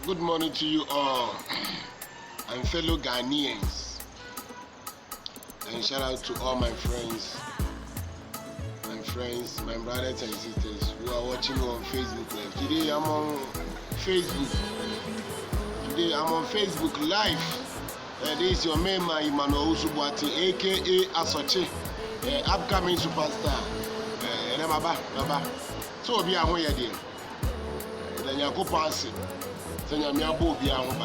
Good morning to you all and fellow Ghanaians, and shout out to all my friends, my brothers and sisters who are watching me on Facebook Live. Today I'm on Facebook Live. This is your main man Emmanuel Usubuati, aka Asoche, upcoming superstar. Baba. So be a way again. Then you go pass it. Then you are both be a home.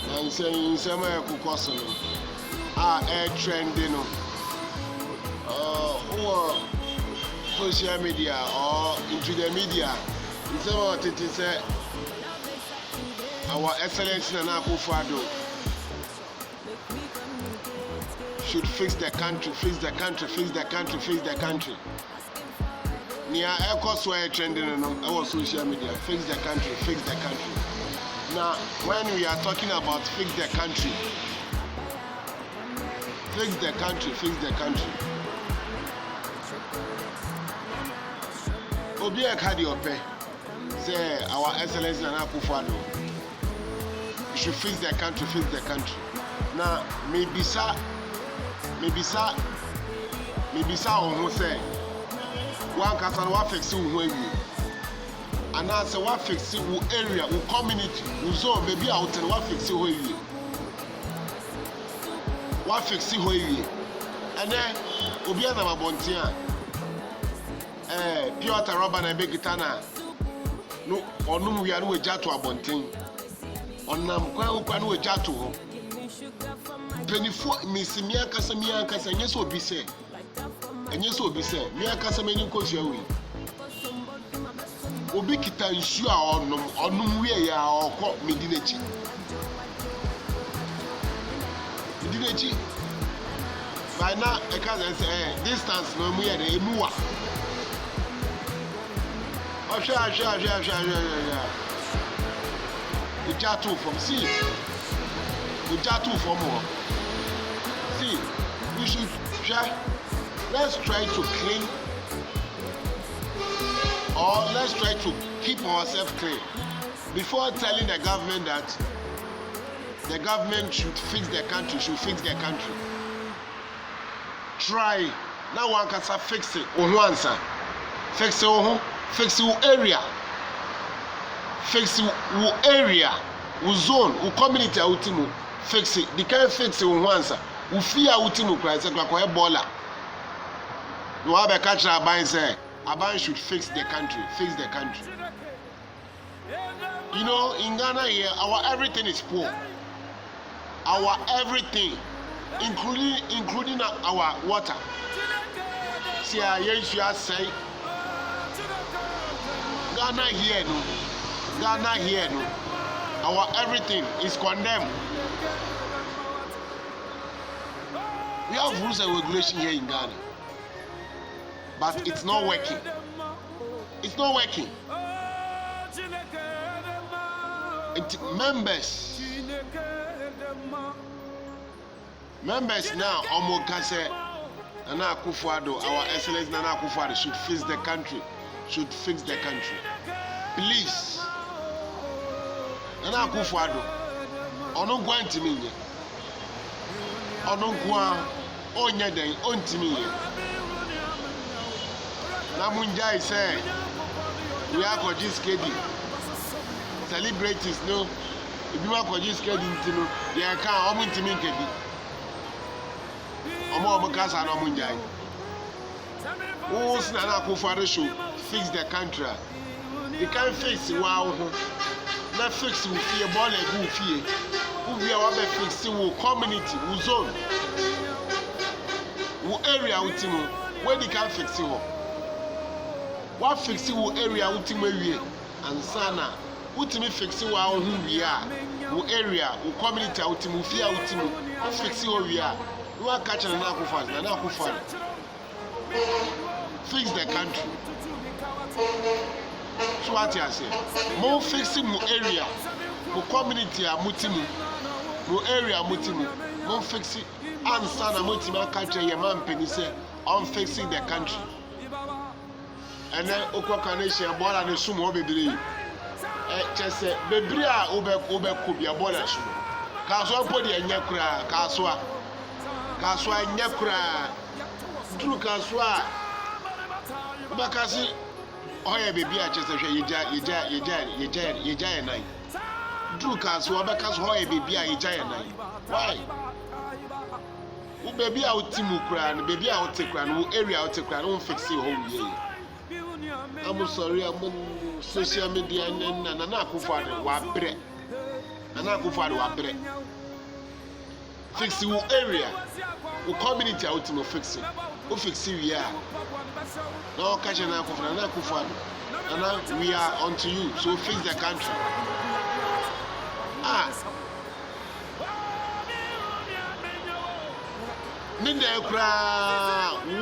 And saying some air trending social media or into the media. Some of it is our excellence Nana Akufo-Addo should fix the country. Near air cost where trending on our social media. Fix the country. Now, when we are talking about fix the country. Obi Ekadi Ope say our excellence Nana Akufo-Addo should fix the country. Now, maybe sir on say one can what fix you when you and answer what fix you area, community, zone, maybe out and what fix you when you. What fix you when you. And then Obiana Mabontia Piotr Robban and Begitana no on we are no jato abontin on nam kwan we jato 24 misimia kasa nyeso obi se mia kasa meni nkosia wi obi kita nsu a onum wie ya okọ medinechi by now I can say distance no mu ye de emuwa sure. We got two from see. See, we should try. Let's try to clean, or let's try to keep ourselves clean before telling the government that the government should fix the country. Try. Now one can fix it. Fix your area. Fix your area. Your zone. Your community. Fix it. They can't fix it once. You fear ultimo price. You have a catcher. Aban should fix the country. You know, in Ghana here, our everything is poor. Our everything, including our water. See, you are saying. Ghana here, no. Our everything is condemned. We have rules and regulations here in Ghana, but it's not working. Members now, Omokase, Nana Akufo-Addo, our excellence Nana Akufo-Addo should fix the country. Please. Nana Akufo-Addo. Ono gwa ntimi nye. Ono gwa onye den ontimi nye. Na munjai say we are going to schedule. Celebrities no. If you are going to schedule ntino, they can omo ntimi nkedi. Omo kasa na munjai. Who's Nana Akufo-Addo should fix the country. You can't fix it. Wow. Not fix it with fear, ball and good fear. Who we are fixing with community, with zone, with area ultimo. Where they can fix it. What fixing with area ultimo and sana. Ultimo fixing who we are. With area, with community ultimo, fear ultimo. What fixing who we are. You are catching Nana Akufo-Addo. Fix the country. So what you say? More fixing more area, more community mutimu, more area mutimu, more fixing. And son, mutima country, your man penny say, on fixing the country. and then Okokanation, Bola and Sumo Bebri. Just a Bebria Obe could be a Bola Sumo. Kaswa Podi and Yakra, Kaswa and Yakra, Drew Kaswa, Bakasi, Oya Baby, just a you giant night. Drew Kaswa, Bakas Hoya Baby, a giant night. Why? Baby out Timukran, baby out Tikran, area out Tikran, won't fix your home year. I'm sorry, I'm on social media and Nanaku father, Wabre. Nanaku father, Wabre. Fix your area, who community out to fix it. Who fix you, yeah. No catching Nanaku father. And we are on to you, so fix the country. Ninde kra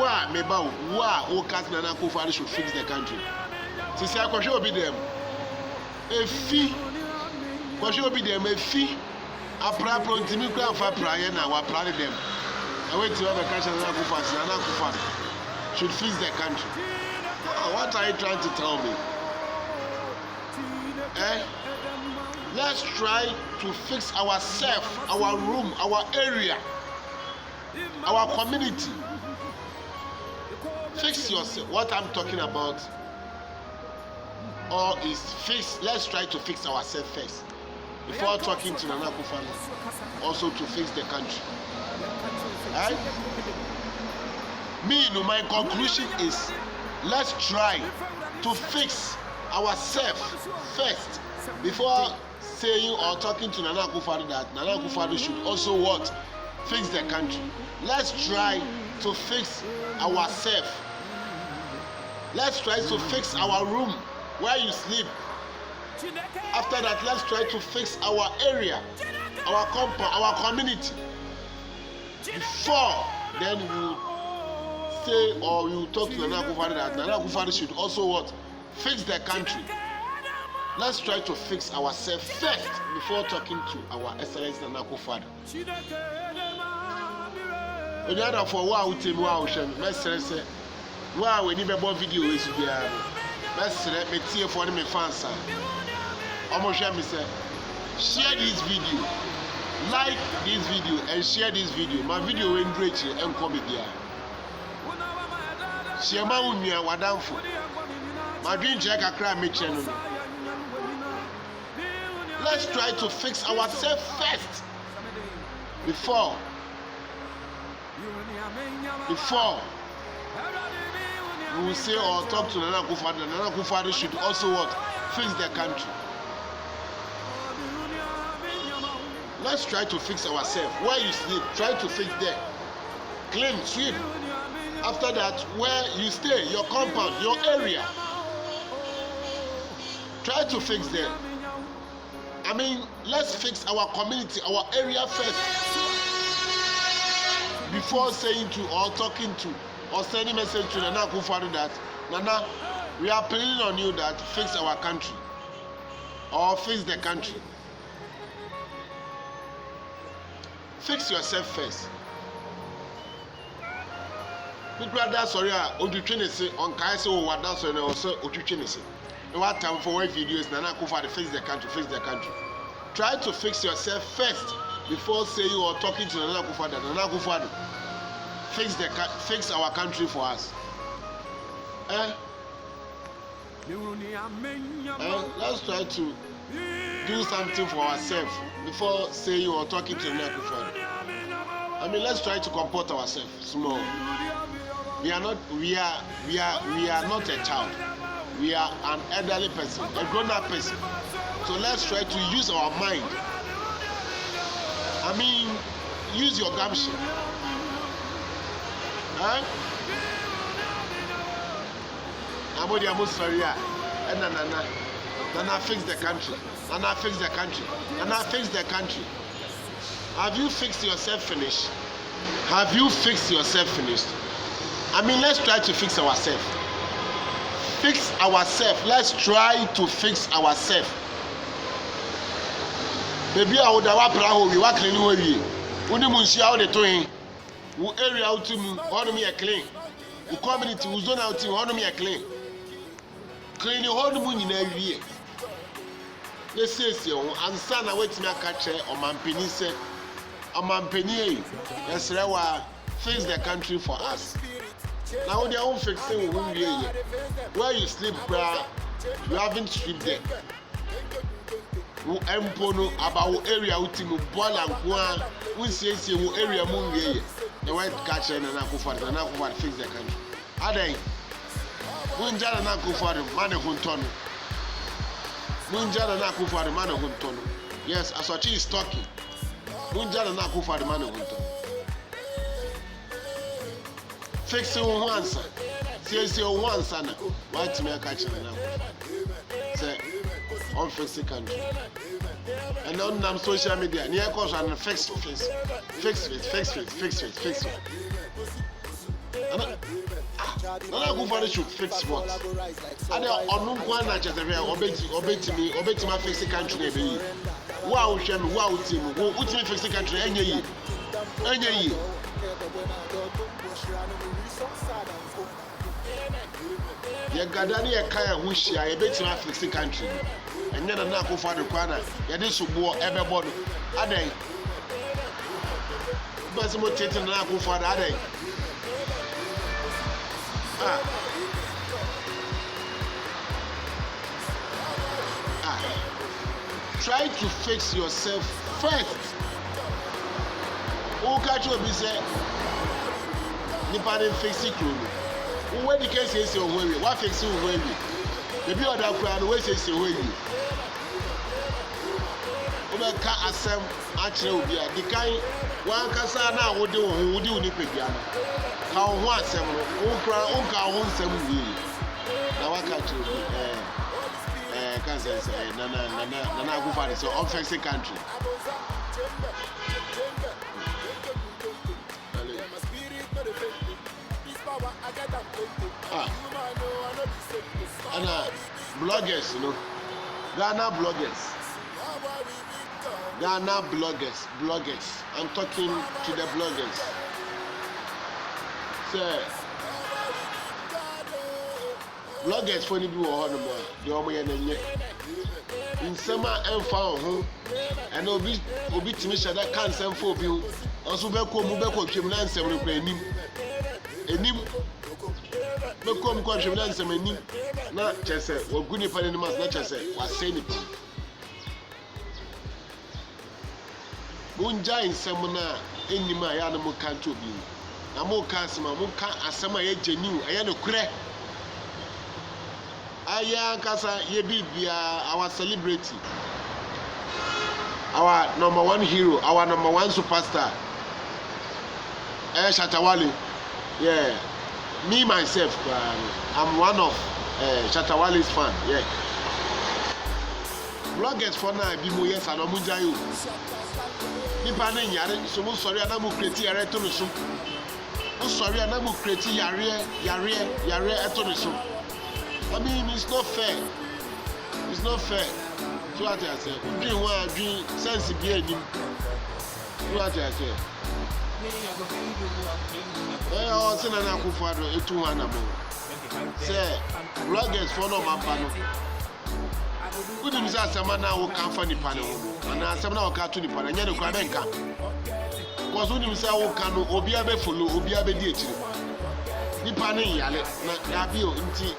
wa meba wa o kat Nana Akufo-Addo should fix the country. Sisi akwahwe obi dem. Efi. Kwahwe obi dem efi. Apra prontimi kra fa praye na wa plan dem. I wait to have a catch Nana Akufo-Addo should fix the country. What are you trying to tell me? Let's try to fix ourselves, our room, our area. Our community. Fix yourself. What I'm talking about is fix. Let's try to fix ourselves first before talking to Nana Akufo-Addo. Also to fix the country. My conclusion is let's try to fix ourselves first before saying or talking to Nana Akufo-Addo that Nana Akufo-Addo should also what? Fix the country. Let's try to fix ourselves. Let's try to fix our room where you sleep. After that, let's try to fix our area, our compound, our community. Before then we say or we will talk to Nana Akufo-Addo that Nana Akufo-Addo should also what? Fix the country. Let's try to fix ourselves first before talking to our Excellency Nana Akufo-Addo. When you are for wow, team wow, Messer, wow, when you have a video, is there. Messer, me tear for me fans. Almost me say, share this video, like this video, and share this video. My video will enrich you and come here. Share my own near Wadamfo. My dream check a crime me channel. Let's try to fix ourselves first before we will say or talk to Nana Akufo-Addo. Nana Akufo-Addo should also what? Fix the country. Let's try to fix ourselves. Where you sleep, try to fix there. Clean, sweep. After that, where you stay, your compound, your area, try to fix there. Let's fix our community, our area first. Before saying to or talking to or sending message to Nana Akufo-Addo that Nana, we are pleading on you that fix our country or fix the country. Fix yourself first. People are that sorry, Odutwenese on Kaise or what that's also Odutwenese. What time for what videos Nana Akufo-Addo fix the country, fix the country. Try to fix yourself first before saying or talking to Nana Akufo-Addo. Nana Akufo-Addo, fix our country for us. Let's try to do something for ourselves before saying or talking to Nana Akufo-Addo. Let's try to comport ourselves small. We are not a child. We are an elderly person, a grown-up person. So let's try to use our mind. Use your gumption. I'm sorry. Nana fix the country. Nana fix the country. Nana fix the country. Have you fixed yourself finished? Have you fixed yourself finished? Let's try to fix ourselves. Fix ourselves. Let's try to fix ourselves. Baby, I would have a we work anyway. When you see how they doing, we area out to me, on me a clean. We community, we zone out to me a clean. clean the whole moon in every year. Let's say, and son, I wait to me a catcher or Mampini say, or Mampini, yes, fix the country for us. Now they are fixing where you sleep, you haven't sleep there. Empono about area utimu bola nkwa unsiesie wo area mu wiye the white catcher na akufo fix the country adan munjara na akufo man huntono munjara na akufo man huntono yes Asochi is talking munjara na akufo man huntono fixing once siesie once na white me catcher na say on fix the country. And on social media, near course and fix it. And I go for the shoot fix what? And on one night at the real obey me fix the country. Wow, Shem, wow, team, what's me fix the country? Any ye. You got a kaya wish I bet you fix the country. And then I go for the corner. You did so more everybody. Are they? But some taking an apple for that day. Try to fix yourself first. Who catch you be say? Nipani fix it. When the case is your way, what fix you way? Maybe other crowd way says your way. Ka asem achire obi a di kan wan kasa na wode oni pebia no ka ho asem no wo ka ho nsem wi na waka chire kan say na go for so fix the country and bloggers, you know, Ghana bloggers. I'm talking to the bloggers. Sir, bloggers for the the Omo in summer and found and obi to me that can't send for you. Also, Beko Chim Nancy will play him. Become confidence and many not just or good if any must not just say was saying it. Munja in Samona, any my animal can't be. A more casima, Munka, as some I genuine, I had a crack. Aya Casa, ye be our celebrity, our number one hero, our number one superstar, Shatawale, yeah. Me myself, I'm one of Shatawale's fan. Yeah. Bloggers for now, be more yes and Omujayo. Nipa ne yare, so mo sorry ana mo create yare to no so. Mo sorry ana mo create yare to no so. I mean, it's not fair. It's not fair. So what I say, dream one dream sense be enim. So what I say. I was in an aquafather, a 200. Say, bloggers follow my panel. Good news as a man now come for the panel, and as some now cut to the panel, and yet a crabenka. Was when you say, oh, can Obiabe follow Obiabe ditch. The panel, Yale, Nabio, inti.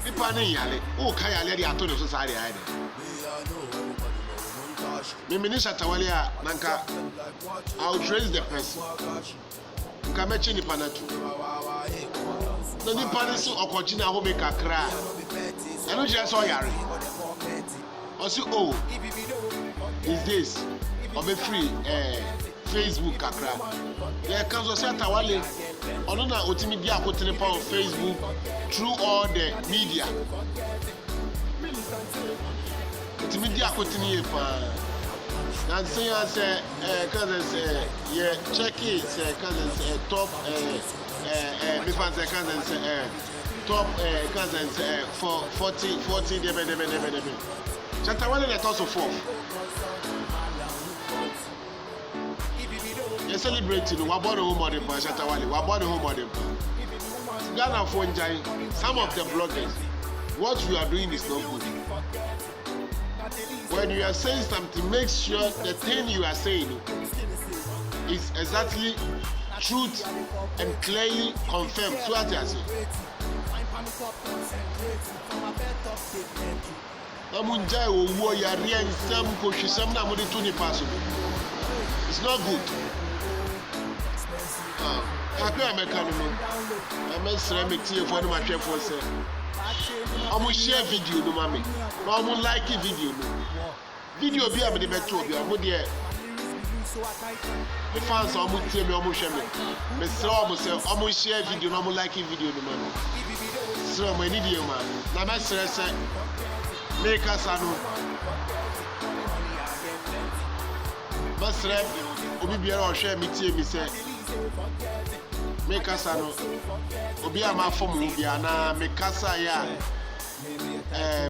The panel, Yale, oh, Kaya lady, I told the society. Minister Tawalia Nanka, I'll trace the person. Kamechi ni panatu. The Nipanisu or Cochina who make a cry. I don't just saw Yari. Also, oh, is this or be free Facebook Kakra? Yeah, Council Tawale. Onona Otimidia put in on Facebook through all the media. Otimidia put in and say, I say, cousins, yeah, check it, cousins, top, top cousins for 40, Chapter 1 let us 4. celebrating wabone home on the Shatawale, wabone home on the Ghana for Njai. Some of the bloggers, what you are doing is not good. When you are saying something, make sure the thing you are saying is exactly truth and clearly confirmed. So what you say? It's not good. I am share video no mami. I like video no. Video be am the better be am there. The fans are mu tell me am share me. Me say am share video no like video no mami. So my need you man. Na me say make us anu. Basrep obi biara o share me tie me say make us anu. Obi ama form obi ana make us ya